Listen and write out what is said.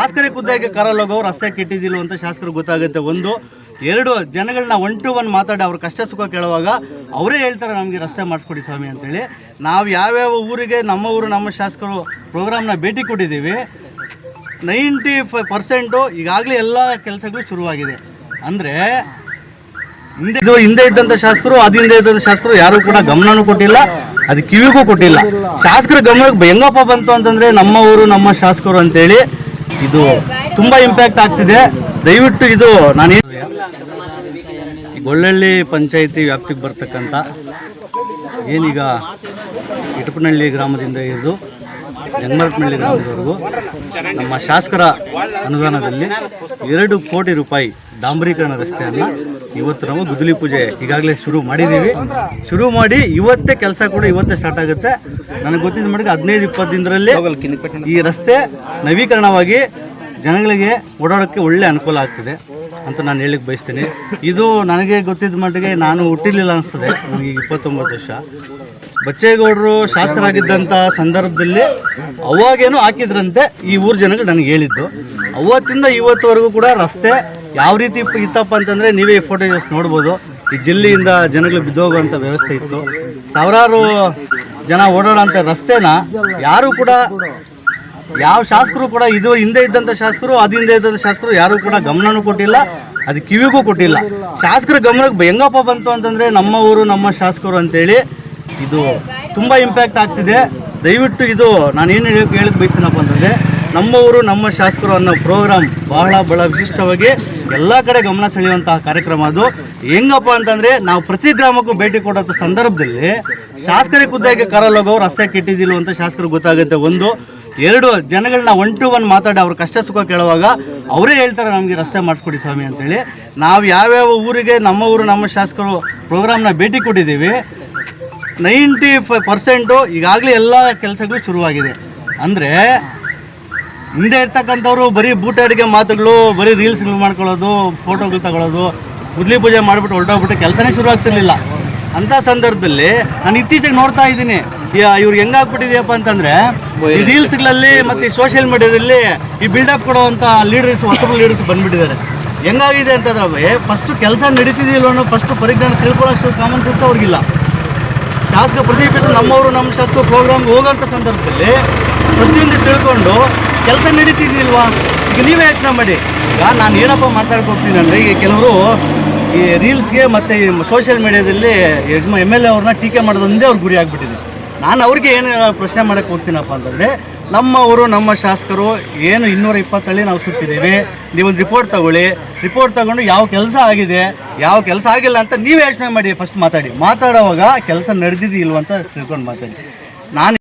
ಶಾಸಕರೇ ಖುದ್ದಾಗಿ ಕಾರಲ್ಲಿ ಹೋಗೋ ರಸ್ತೆ ಕೆಟ್ಟಿದ್ದಿಲ್ಲ ಅಂತ ಶಾಸಕರಿಗೆ ಗೊತ್ತಾಗುತ್ತೆ. ಒಂದು ಎರಡು ಜನಗಳನ್ನ ಒನ್ ಟು ಒನ್ ಮಾತಾಡಿ ಅವ್ರ ಕಷ್ಟ ಸುಖ ಕೇಳುವಾಗ ಅವರೇ ಹೇಳ್ತಾರೆ ನಮಗೆ ರಸ್ತೆ ಮಾಡಿಸ್ಕೊಡಿ ಸ್ವಾಮಿ ಅಂತೇಳಿ. ನಾವು ಯಾವ್ಯಾವ ಊರಿಗೆ ನಮ್ಮ ಊರು ನಮ್ಮ ಶಾಸಕರು ಪ್ರೋಗ್ರಾಮ್ನ ಭೇಟಿ ಕೊಟ್ಟಿದ್ದೀವಿ. 95% ಈಗಾಗಲೇ ಎಲ್ಲ ಕೆಲಸಗಳು ಶುರುವಾಗಿದೆ. ಅಂದರೆ ಹಿಂದೆ ಇದ್ದಂಥ ಶಾಸಕರು ಹಿಂದೆ ಇದ್ದಂಥ ಶಾಸಕರು ಯಾರು ಕೂಡ ಗಮನನೂ ಕೊಟ್ಟಿಲ್ಲ, ಅದು ಕಿವಿಗೂ ಕೊಟ್ಟಿಲ್ಲ. ಶಾಸಕರ ಗಮನಕ್ಕೆ ಹೆಂಗಪ್ಪ ಬಂತು ಅಂತಂದರೆ ನಮ್ಮ ಊರು ನಮ್ಮ ಶಾಸಕರು ಅಂತೇಳಿ ಇದು ತುಂಬ ಇಂಪ್ಯಾಕ್ಟ್ ಆಗ್ತಿದೆ. ದಯವಿಟ್ಟು ಇದು ನಾನು ಗೊಳ್ಳಳ್ಳಿ ಪಂಚಾಯಿತಿ ವ್ಯಾಪ್ತಿಗೆ ಬರ್ತಕ್ಕಂಥ ಏನೀಗ ಇಟಪನಹಳ್ಳಿ ಗ್ರಾಮದಿಂದ ಹಿಡಿದು ಜಂಗಮರಪನಹಳ್ಳಿ ಗ್ರಾಮದವರೆಗೂ ನಮ್ಮ ಶಾಸಕರ ಅನುದಾನದಲ್ಲಿ 2 ಕೋಟಿ ರೂಪಾಯಿ ಡಾಂಬರೀಕರಣ ರಸ್ತೆಯನ್ನು ಇವತ್ತು ನಾವು ಗುದ್ದಲಿ ಪೂಜೆ ಈಗಾಗಲೇ ಶುರು ಮಾಡಿದ್ದೀವಿ. ಶುರು ಮಾಡಿ ಇವತ್ತೇ ಕೆಲಸ ಕೂಡ ಇವತ್ತೇ ಸ್ಟಾರ್ಟ್ ಆಗುತ್ತೆ. ನನಗೆ ಗೊತ್ತಿದ್ದ ಮಟ್ಟಿಗೆ 15-20 ದಿನದಲ್ಲಿ ಈ ರಸ್ತೆ ನವೀಕರಣವಾಗಿ ಜನಗಳಿಗೆ ಓಡಾಡೋಕ್ಕೆ ಒಳ್ಳೆ ಅನುಕೂಲ ಆಗ್ತಿದೆ ಅಂತ ನಾನು ಹೇಳಿಕ್ಕೆ ಬಯಸ್ತೀನಿ. ಇದು ನನಗೆ ಗೊತ್ತಿದ್ದ ಮಟ್ಟಿಗೆ ನಾನು ಹುಟ್ಟಿರಲಿಲ್ಲ ಅನಿಸ್ತದೆ. ನನಗೆ 29 ವರ್ಷ. ಬಚ್ಚೇಗೌಡರು ಶಾಸಕರಾಗಿದ್ದಂಥ ಸಂದರ್ಭದಲ್ಲಿ ಅವಾಗೇನೋ ಹಾಕಿದ್ರಂತೆ ಈ ಊರು ಜನಗಳು ನನಗೆ ಹೇಳಿದ್ದು. ಅವತ್ತಿಂದ ಇವತ್ತುವರೆಗೂ ಕೂಡ ರಸ್ತೆ ಯಾವ ರೀತಿ ಇತ್ತಪ್ಪ ಅಂತಂದರೆ ನೀವೇ ಈ ಫೋಟೋಸ್ ನೋಡ್ಬೋದು. ಈ ಜಿಲ್ಲೆಯಿಂದ ಜನಗಳು ಬಿದ್ದೋಗುವಂಥ ವ್ಯವಸ್ಥೆ ಇತ್ತು. ಸಾವಿರಾರು ಜನ ಓಡಾಡೋಂಥ ರಸ್ತೆನ ಯಾರು ಕೂಡ ಯಾವ ಶಾಸಕರು ಕೂಡ ಇದು ಹಿಂದೆ ಇದ್ದಂಥ ಶಾಸಕರು ಹಿಂದೆ ಇದ್ದಂಥ ಶಾಸಕರು ಯಾರು ಕೂಡ ಗಮನನೂ ಕೊಟ್ಟಿಲ್ಲ, ಅದು ಕಿವಿಗೂ ಕೊಟ್ಟಿಲ್ಲ. ಶಾಸಕರ ಗಮನಕ್ಕೆ ಹೆಂಗಪ್ಪ ಬಂತು ಅಂತಂದರೆ ನಮ್ಮ ಊರು ನಮ್ಮ ಶಾಸಕರು ಅಂತೇಳಿ ಇದು ತುಂಬ ಇಂಪ್ಯಾಕ್ಟ್ ಆಗ್ತಿದೆ. ದಯವಿಟ್ಟು ಇದು ನಾನು ಏನು ಹೇಳಕ್ಕೆ ಬಯಸ್ತೀನಪ್ಪ ಅಂತಂದರೆ ನಮ್ಮ ಊರು ನಮ್ಮ ಶಾಸಕರು ಅನ್ನೋ ಪ್ರೋಗ್ರಾಮ್ ಬಹಳ ವಿಶಿಷ್ಟವಾಗಿ ಎಲ್ಲ ಕಡೆ ಗಮನ ಸೆಳೆಯುವಂತಹ ಕಾರ್ಯಕ್ರಮ. ಅದು ಹೆಂಗಪ್ಪ ಅಂತಂದರೆ ನಾವು ಪ್ರತಿ ಗ್ರಾಮಕ್ಕೂ ಭೇಟಿ ಕೊಡೋ ಸಂದರ್ಭದಲ್ಲಿ ಶಾಸಕರೇ ಖುದ್ದಾಗಿ ಕಾರಲ್ಲಿ ಹೋಗೋ ರಸ್ತೆ ಕೆಟ್ಟಿದ್ದಿಲ್ಲ ಅಂತ ಶಾಸಕರಿಗೆ ಗೊತ್ತಾಗುತ್ತೆ. ಒಂದು ಎರಡು ಜನಗಳನ್ನ ಒನ್ ಟು ಒನ್ ಮಾತಾಡಿ ಅವ್ರ ಕಷ್ಟ ಸುಖ ಕೇಳುವಾಗ ಅವರೇ ಹೇಳ್ತಾರೆ ನಮಗೆ ರಸ್ತೆ ಮಾಡಿಸ್ಕೊಡಿ ಸ್ವಾಮಿ ಅಂತೇಳಿ. ನಾವು ಯಾವ್ಯಾವ ಊರಿಗೆ ನಮ್ಮ ಊರು ನಮ್ಮ ಶಾಸಕರು ಪ್ರೋಗ್ರಾಮ್ನ ಭೇಟಿ ಕೊಟ್ಟಿದ್ದೀವಿ. 95% ಈಗಾಗಲೇ ಎಲ್ಲ ಕೆಲಸಗಳು ಶುರುವಾಗಿದೆ. ಅಂದರೆ ಹಿಂದೆ ಇರ್ತಕ್ಕಂಥವ್ರು ಬರೀ ಬೂಟಾಡಿಗೆ ಮಾತುಗಳು, ಬರೀ ರೀಲ್ಸ್ಗಳು ಮಾಡ್ಕೊಳ್ಳೋದು, ಫೋಟೋಗಳು ತಗೊಳ್ಳೋದು, ಗುದ್ದಲಿ ಪೂಜೆ ಮಾಡಿಬಿಟ್ಟು ಹೊರಟೋಗ್ಬಿಟ್ಟು ಕೆಲಸನೇ ಶುರು ಆಗ್ತಿರ್ಲಿಲ್ಲ. ಅಂಥ ಸಂದರ್ಭದಲ್ಲಿ ನಾನು ಇತ್ತೀಚೆಗೆ ನೋಡ್ತಾ ಇದ್ದೀನಿ ಇವ್ರು ಹೆಂಗಾಗ್ಬಿಟ್ಟಿದೆಯಪ್ಪ ಅಂತಂದರೆ ಈ ರೀಲ್ಸ್ಗಳಲ್ಲಿ ಮತ್ತು ಈ ಸೋಷಿಯಲ್ ಮೀಡಿಯಾದಲ್ಲಿ ಈ ಬಿಲ್ಡಪ್ ಕೊಡುವಂಥ ಲೀಡರ್ಸ್, ಹೊಸಬರು ಲೀಡರ್ಸ್ ಬಂದುಬಿಟ್ಟಿದ್ದಾರೆ. ಹೆಂಗಾಗಿದೆ ಅಂತಂದ್ರೆ ಫಸ್ಟು ಕೆಲಸ ನಡೀತಿದೆಯಲ್ಲ ಅನ್ನೋ ಫಸ್ಟು ಪರಿಜ್ಞಾನ ತಿಳ್ಕೊಳ್ಳೋಷ್ಟು ಕಾಮನ್ ಸೆನ್ಸ್ ಅವ್ರಿಗಿಲ್ಲ. ಶಾಸಕ ಪ್ರತಿಪಕ್ಷ ನಮ್ಮವರು ನಮ್ಮ ಶಾಸಕ ಪ್ರೋಗ್ರಾಮ್ಗೆ ಹೋಗೋಂಥ ಸಂದರ್ಭದಲ್ಲಿ ಪ್ರತಿಯೊಂದು ತಿಳ್ಕೊಂಡು ಕೆಲಸ ನಡೀತಿದ್ದಿಲ್ವಾ. ಈಗ ನೀವೇ ಯೋಚನೆ ಮಾಡಿ. ಈಗ ನಾನು ಏನಪ್ಪ ಮಾತಾಡ್ತಾ ಹೋಗ್ತೀನಿ ಅಂದರೆ ಈಗ ಕೆಲವರು ಈ ರೀಲ್ಸ್ಗೆ ಮತ್ತು ಈ ಸೋಷಿಯಲ್ ಮೀಡಿಯಾದಲ್ಲಿ MLA ಅವ್ರನ್ನ ಟೀಕೆ ಮಾಡೋದೊಂದೇ ಅವ್ರ ಗುರಿ ಆಗಿಬಿಟ್ಟಿದೆ. ನಾನು ಅವ್ರಿಗೆ ಏನು ಪ್ರಶ್ನೆ ಮಾಡೋಕ್ಕೆ ಹೋಗ್ತೀನಪ್ಪ ಅಂತಂದರೆ ನಮ್ಮವರು ನಮ್ಮ ಶಾಸಕರು ಏನು 220 ನಾವು ಸುತ್ತಿದ್ದೀವಿ. ನೀವೊಂದು ರಿಪೋರ್ಟ್ ತಗೊಂಡು ಯಾವ ಕೆಲಸ ಆಗಿದೆ ಯಾವ ಕೆಲಸ ಆಗಿಲ್ಲ ಅಂತ ನೀವೇ ಯೋಚನೆ ಮಾಡಿ. ಫಸ್ಟ್ ಮಾತಾಡುವಾಗ ಕೆಲಸ ನಡೆದಿದೆಯಿಲ್ವ ಅಂತ ತಿಳ್ಕೊಂಡು ಮಾತಾಡಿ. ನಾನು